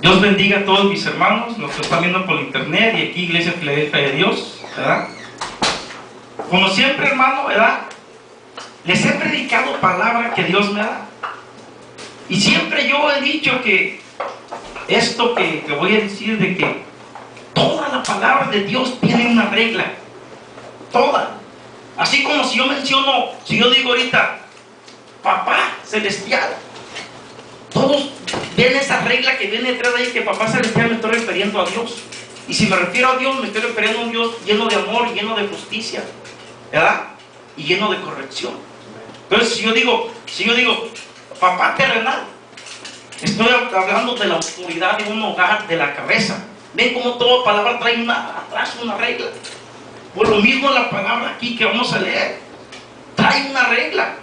Dios bendiga a todos mis hermanos, los que están viendo por internet y aquí Iglesia Filadelfia de Dios, ¿verdad? Como siempre, hermano, ¿verdad? Les he predicado palabra que Dios me da. Y siempre yo he dicho que esto que voy a decir, de que toda la palabra de Dios tiene una regla. Toda. Así como si yo menciono, si yo digo ahorita, Papá Celestial, todos ven esa regla que viene detrás de ahí, que Papá Celestial me estoy refiriendo a Dios. Y si me refiero a Dios, me estoy refiriendo a un Dios lleno de amor, lleno de justicia, ¿verdad? Y lleno de corrección. Entonces, si yo digo, Papá terrenal, estoy hablando de la autoridad de un hogar, de la cabeza. Ven cómo toda palabra trae atrás una regla. Por lo mismo la palabra aquí que vamos a leer trae una regla.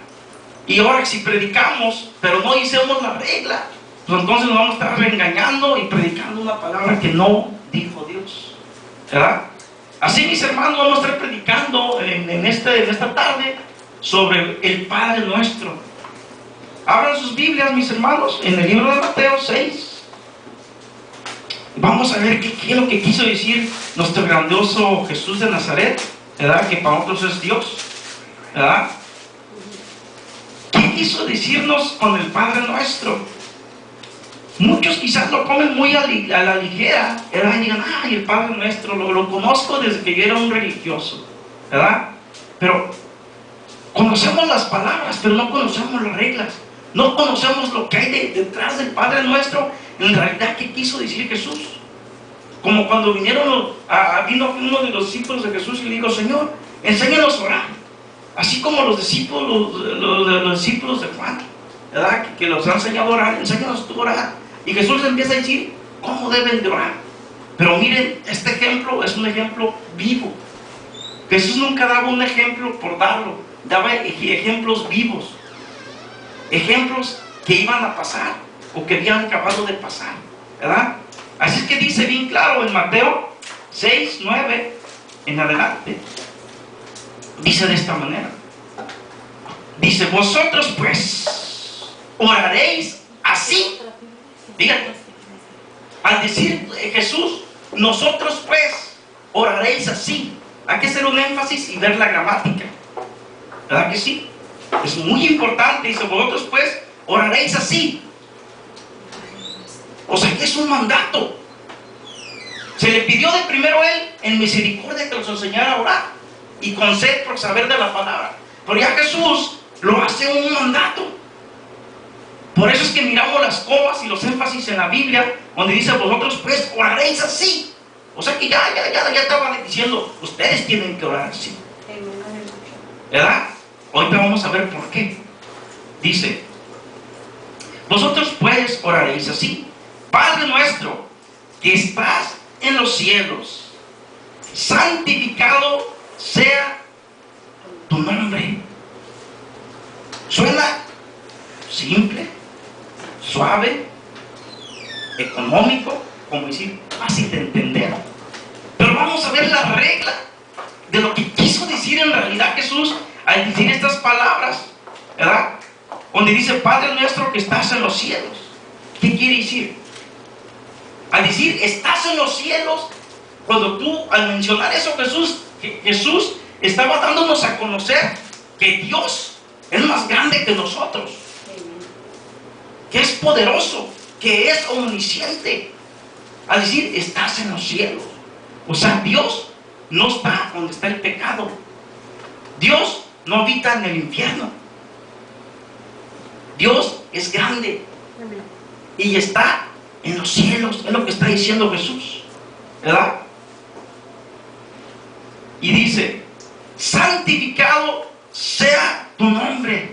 Y ahora si predicamos, pero no hicimos la regla, pues entonces nos vamos a estar reengañando y predicando una palabra que no dijo Dios, ¿verdad? Así, mis hermanos, vamos a estar predicando en esta tarde sobre el Padre Nuestro. Abran sus Biblias, mis hermanos, en el libro de Mateo 6. Vamos a ver qué es lo que quiso decir nuestro grandioso Jesús de Nazaret, ¿verdad? Que para nosotros es Dios, ¿verdad? ¿Qué quiso decirnos con el Padre Nuestro? Muchos quizás lo comen muy a la ligera, ¿verdad? Y digan, ay, el Padre Nuestro, lo conozco desde que yo era un religioso, ¿verdad? Pero conocemos las palabras, pero no conocemos las reglas. No conocemos lo que hay detrás del Padre Nuestro. En realidad, ¿qué quiso decir Jesús? Como cuando vino uno de los discípulos de Jesús y le dijo, Señor, enséñanos a orar. Así como los discípulos de Juan, ¿verdad? Que los han enseñado a orar, enséñanos tú a orar. Y Jesús les empieza a decir cómo deben de orar. Pero miren, este ejemplo es un ejemplo vivo. Jesús nunca daba un ejemplo por darlo, daba ejemplos vivos. Ejemplos que iban a pasar o que habían acabado de pasar, ¿verdad? Así es que dice bien claro en Mateo 6, 9 en adelante. Dice de esta manera. Dice, vosotros pues oraréis así. Fíjate, al decir Jesús, nosotros pues oraréis así. Hay que hacer un énfasis y ver la gramática, ¿verdad que sí? Es muy importante. Dice, vosotros pues oraréis así. O sea que es un mandato. Se le pidió de primero él en misericordia que los enseñara a orar y con sed por saber de la palabra. Pero ya Jesús lo hace un mandato. Por eso es que miramos las comas y los énfasis en la Biblia, donde dice, vosotros pues oraréis así. O sea que ya estaba diciendo, ustedes tienen que orar así, ¿verdad? Ahorita vamos a ver por qué. Dice, vosotros pues oraréis así. Padre nuestro, que estás en los cielos, santificado sea tu nombre. Suena simple, suave, económico, como decir, fácil de entender. Pero vamos a ver la regla de lo que quiso decir en realidad Jesús al decir estas palabras, ¿verdad? Donde dice, Padre nuestro que estás en los cielos. ¿Qué quiere decir? Al decir, estás en los cielos, cuando tú, al mencionar eso, Jesús estaba dándonos a conocer que Dios es más grande que nosotros, que es poderoso, que es omnisciente. Al decir, estás en los cielos, o sea, Dios no está donde está el pecado. Dios no habita en el infierno. Dios es grande y está en los cielos. Es lo que está diciendo Jesús, ¿verdad? Y dice, santificado sea tu nombre.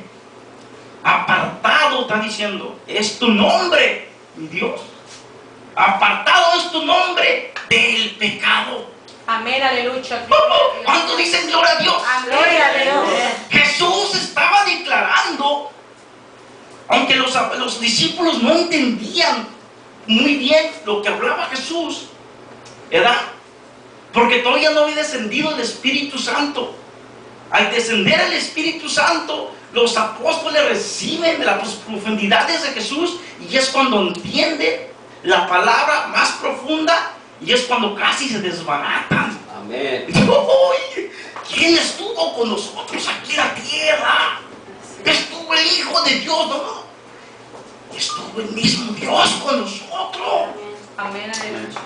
Apartado, está diciendo, es tu nombre, mi Dios. Apartado es tu nombre del pecado. Amén, aleluya. ¿Cuánto dicen gloria a Dios? Gloria a Dios. Jesús estaba declarando, aunque los discípulos no entendían muy bien lo que hablaba Jesús, ¿verdad? Porque todavía no había descendido el Espíritu Santo. Al descender el Espíritu Santo, los apóstoles reciben de las profundidades de Jesús y es cuando entienden la palabra más profunda y es cuando casi se desbaratan. Amén. ¡Uy! ¿Quién estuvo con nosotros aquí en la tierra? Estuvo el Hijo de Dios, ¿no? Estuvo el mismo Dios con nosotros. Amén, aleluya.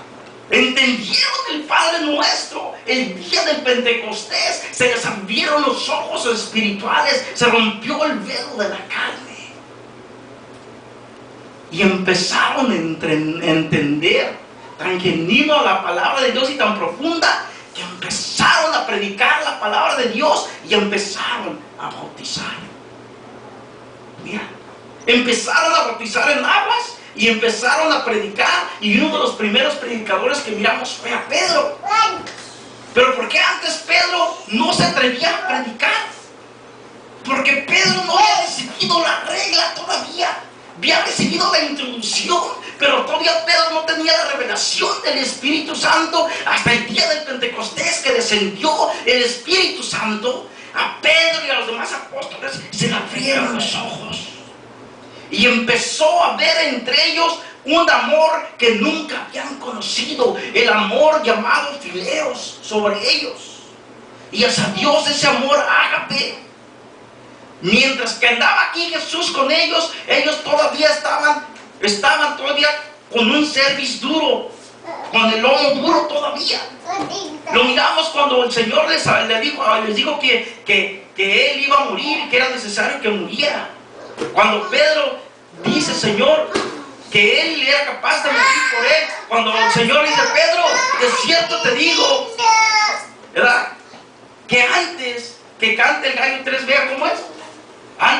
Entendieron el Padre Nuestro el día del Pentecostés. Se les abrieron los ojos espirituales. Se rompió el velo de la carne. Y empezaron a entender tan genuino la palabra de Dios y tan profunda que empezaron a predicar la palabra de Dios y empezaron a bautizar. Mira, empezaron a bautizar en aguas y empezaron a predicar, y uno de los primeros predicadores que miramos fue a Pedro. Pero ¿por qué antes Pedro no se atrevía a predicar? Porque Pedro no había recibido la regla todavía. Había recibido la introducción, pero todavía Pedro no tenía la revelación del Espíritu Santo hasta el día del Pentecostés, que descendió el Espíritu Santo. A Pedro y a los demás apóstoles se le abrieron los ojos y empezó a ver entre ellos un amor que nunca habían conocido, el amor llamado fileos sobre ellos. Y hacia Dios ese amor ágape. Mientras que andaba aquí Jesús con ellos, ellos todavía estaban todavía con un cerviz duro, con el lomo duro todavía. Lo miramos cuando el Señor les dijo que Él iba a morir y que era necesario que muriera. Cuando Pedro dice, Señor, que Él era capaz de morir por Él, cuando el Señor dice, Pedro, de cierto te digo, ¿verdad?, que antes que cante el gallo 3 veces, ¿cómo es?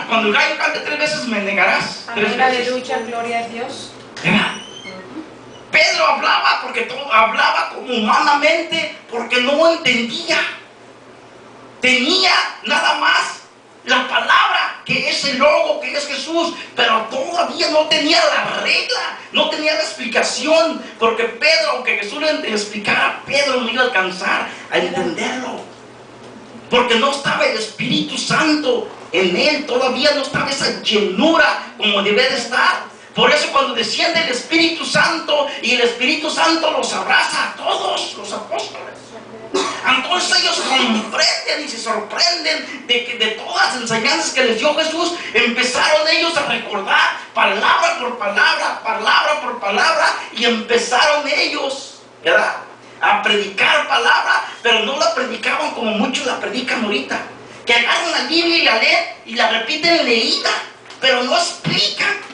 Cuando el gallo cante 3 veces me negarás. Amén, 3 veces. aleluya, gloria a Dios. ¿Verdad? Pedro hablaba hablaba como humanamente, porque no entendía. Tenía nada más la palabra, que es el logo, que es Jesús, pero todavía no tenía la regla, no tenía la explicación, porque Pedro, aunque Jesús le explicara, Pedro no iba a alcanzar a entenderlo, porque no estaba el Espíritu Santo en él, todavía no estaba esa llenura como debe de estar. Por eso cuando desciende el Espíritu Santo y el Espíritu Santo los abraza a todos los apóstoles, entonces ellos comprenden y se sorprenden de todas las enseñanzas que les dio Jesús. Empezaron ellos a recordar palabra por palabra, y empezaron ellos, ¿verdad?, a predicar palabra, pero no la predicaban como muchos la predican ahorita, que agarran la Biblia y la leen y la repiten leída, pero no explican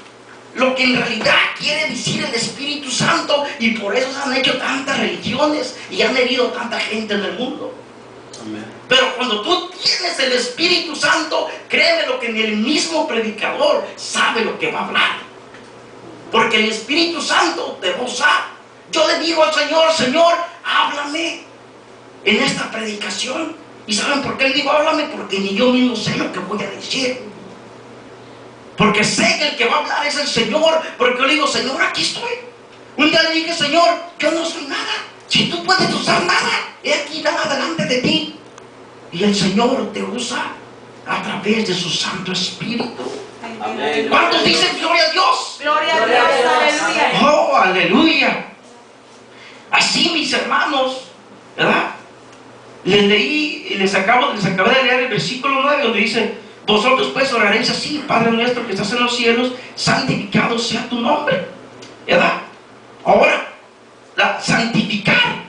lo que en realidad quiere decir el Espíritu Santo, y por eso se han hecho tantas religiones y han herido tanta gente en el mundo. Amén. Pero cuando tú tienes el Espíritu Santo, créeme lo que ni el mismo predicador sabe lo que va a hablar, porque el Espíritu Santo te va a usar. Yo le digo al Señor, Señor, háblame en esta predicación. ¿Y saben por qué le digo háblame? Porque ni yo mismo sé lo que voy a decir. Porque sé que el que va a hablar es el Señor. Porque yo le digo, Señor, aquí estoy. Un día le dije, Señor, yo no soy nada. Si tú puedes usar nada, he aquí nada delante de ti. Y el Señor te usa a través de su Santo Espíritu. Amén. ¿Cuántos dicen gloria a Dios? Gloria a Dios, aleluya. Oh, aleluya. Así, mis hermanos, ¿verdad?, les leí y les acabé de leer el versículo 9, donde dice, vosotros pues oraréis así: Padre nuestro que estás en los cielos, santificado sea tu nombre, ¿verdad? Ahora, santificar,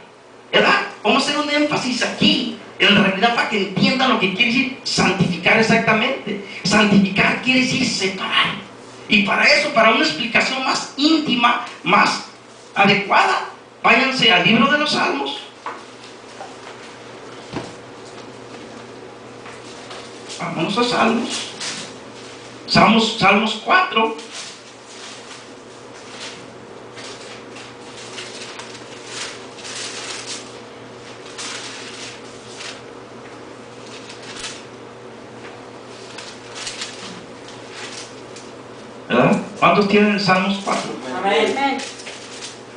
¿verdad? Vamos a hacer un énfasis aquí, en realidad, para que entiendan lo que quiere decir santificar exactamente. Santificar quiere decir separar. Y para eso, para una explicación más íntima, más adecuada, váyanse al libro de los Salmos. Vámonos a Salmos 4. ¿Verdad? ¿Cuántos tienen Salmos 4? Amén.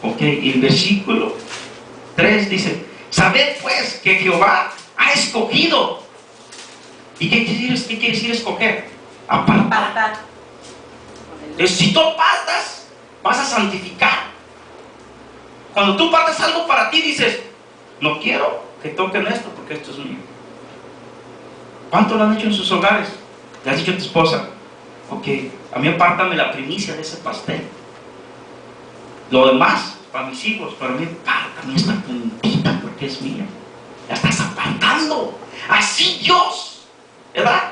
Ok, y el versículo 3 dice: sabed pues que Jehová ha escogido. ¿Y qué quiere decir escoger? Apartar. Apartar. Si tú apartas, vas a santificar. Cuando tú partes algo para ti, dices, no quiero que toquen esto porque esto es mío. ¿Cuánto lo han hecho en sus hogares? Le has dicho a tu esposa, ok, a mí apártame la primicia de ese pastel. Lo demás, para mis hijos, para mí apártame esta puntita porque es mía. La estás apartando. Así Dios, ¿verdad?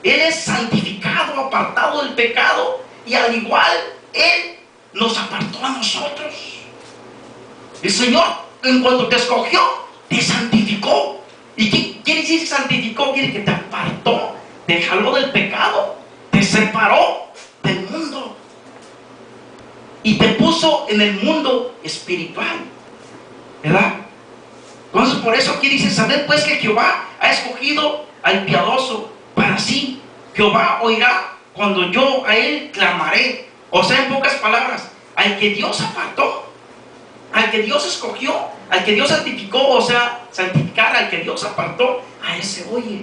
Él es santificado, apartado del pecado, y al igual Él nos apartó a nosotros. El Señor, en cuanto te escogió, te santificó. ¿Y qué quiere decir santificó? Quiere que te apartó, te jaló del pecado, te separó del mundo y te puso en el mundo espiritual, ¿verdad? Entonces por eso aquí dice, sabed pues que Jehová ha escogido al piadoso para sí. Jehová oirá cuando yo a él clamaré. O sea, en pocas palabras, al que Dios apartó, al que Dios escogió, al que Dios santificó, o sea, santificar, al que Dios apartó, a ese oye.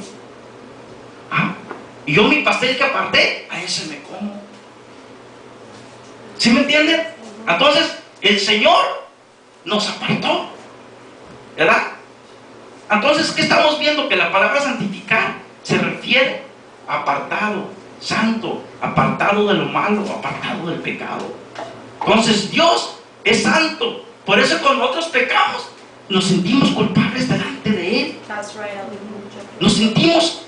Y yo mi pastel que aparté, a ese me como. ¿Sí me entienden? Entonces, el Señor nos apartó, ¿verdad? Entonces, ¿qué estamos viendo? Que la palabra santificar se refiere a apartado, santo, apartado de lo malo, apartado del pecado. Entonces, Dios es santo. Por eso cuando nosotros pecamos, nos sentimos culpables delante de Él. Nos sentimos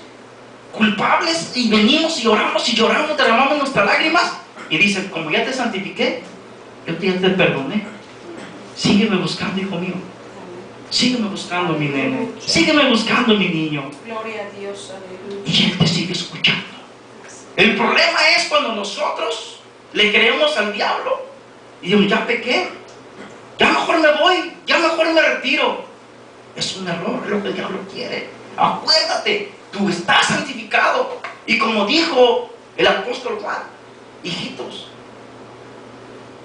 culpables y venimos y oramos y lloramos, derramamos nuestras lágrimas y dicen, como ya te santifiqué, yo ya te perdoné. Sígueme buscando, hijo mío. Sígueme buscando, mi nene. Sígueme buscando, mi niño. Gloria a Dios, aleluya. Y Él te sigue escuchando. El problema es cuando nosotros le creemos al diablo y decimos, ya pequé, ya mejor me voy, ya mejor me retiro. Es un error, es lo que el diablo quiere. Acuérdate, tú estás santificado. Y como dijo el apóstol Juan, hijitos,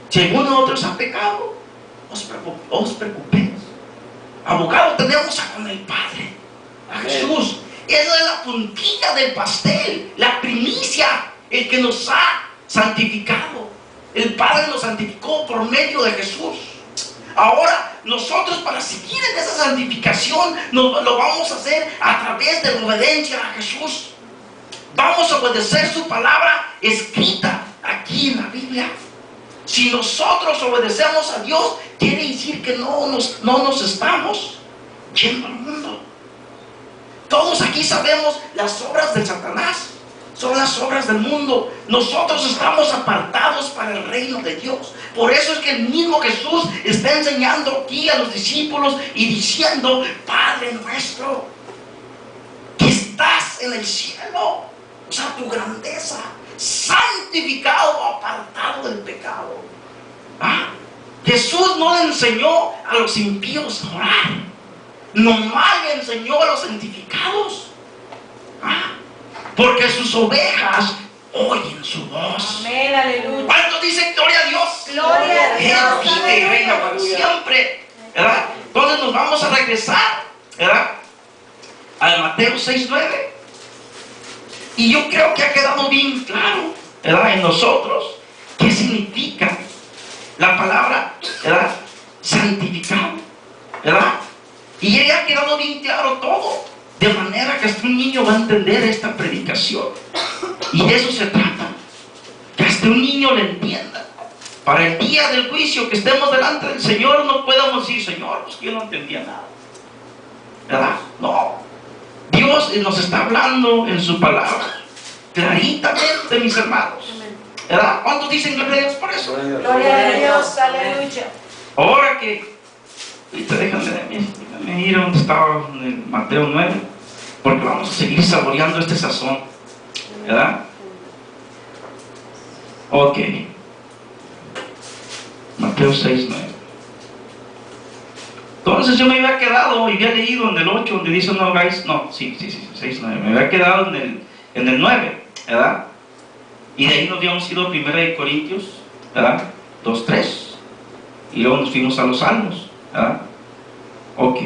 si alguno de otros ha pecado, os preocupéis. Abogado tenemos con el Padre, a Jesús. Esa es la puntilla del pastel, la primicia, el que nos ha santificado. El Padre nos santificó por medio de Jesús. Ahora nosotros, para seguir en esa santificación, lo vamos a hacer a través de la obediencia a Jesús. Vamos a obedecer su palabra escrita aquí en la Biblia. Si nosotros obedecemos a Dios, quiere decir que no nos estamos yendo al mundo. Todos aquí sabemos las obras de Satanás son las obras del mundo. Nosotros estamos apartados para el reino de Dios. Por eso es que el mismo Jesús está enseñando aquí a los discípulos y diciendo, Padre nuestro, que estás en el cielo, o sea, tu grandeza, santificado, apartado del pecado. Jesús no le enseñó a los impíos a orar, nomás le enseñó a los santificados. Porque sus ovejas oyen su voz. Amén, aleluya. ¿Cuántos dicen gloria a Dios? Gloria a Dios. Él vive y reina para siempre, ¿verdad? Entonces nos vamos a regresar, ¿verdad?, al Mateo 6:9. Y yo creo que ha quedado bien claro, ¿verdad?, en nosotros qué significa la palabra, ¿verdad?, santificado, ¿verdad? Y ya ha quedado bien claro todo. De manera que hasta un niño va a entender esta predicación. Y de eso se trata. Que hasta un niño le entienda. Para el día del juicio que estemos delante del Señor, no podamos decir, Señor, pues yo no entendía nada, ¿verdad? No. Dios nos está hablando en su palabra claritamente, mis hermanos, ¿verdad? ¿Cuántos dicen gloria a Dios por eso? Gloria a Dios, aleluya. Ahora que ahorita déjame ir a donde estaba en el Mateo 9, porque vamos a seguir saboreando este sazón, ¿verdad? Ok. Mateo 6:9. Entonces yo me había quedado y había leído en el 8 donde dice no hagáis, no, sí, 6:9. Me había quedado en el 9, ¿verdad? Y de ahí nos habíamos ido a 1 Corintios, ¿verdad? 2:3. Y luego nos fuimos a los Salmos, ¿verdad? Ok.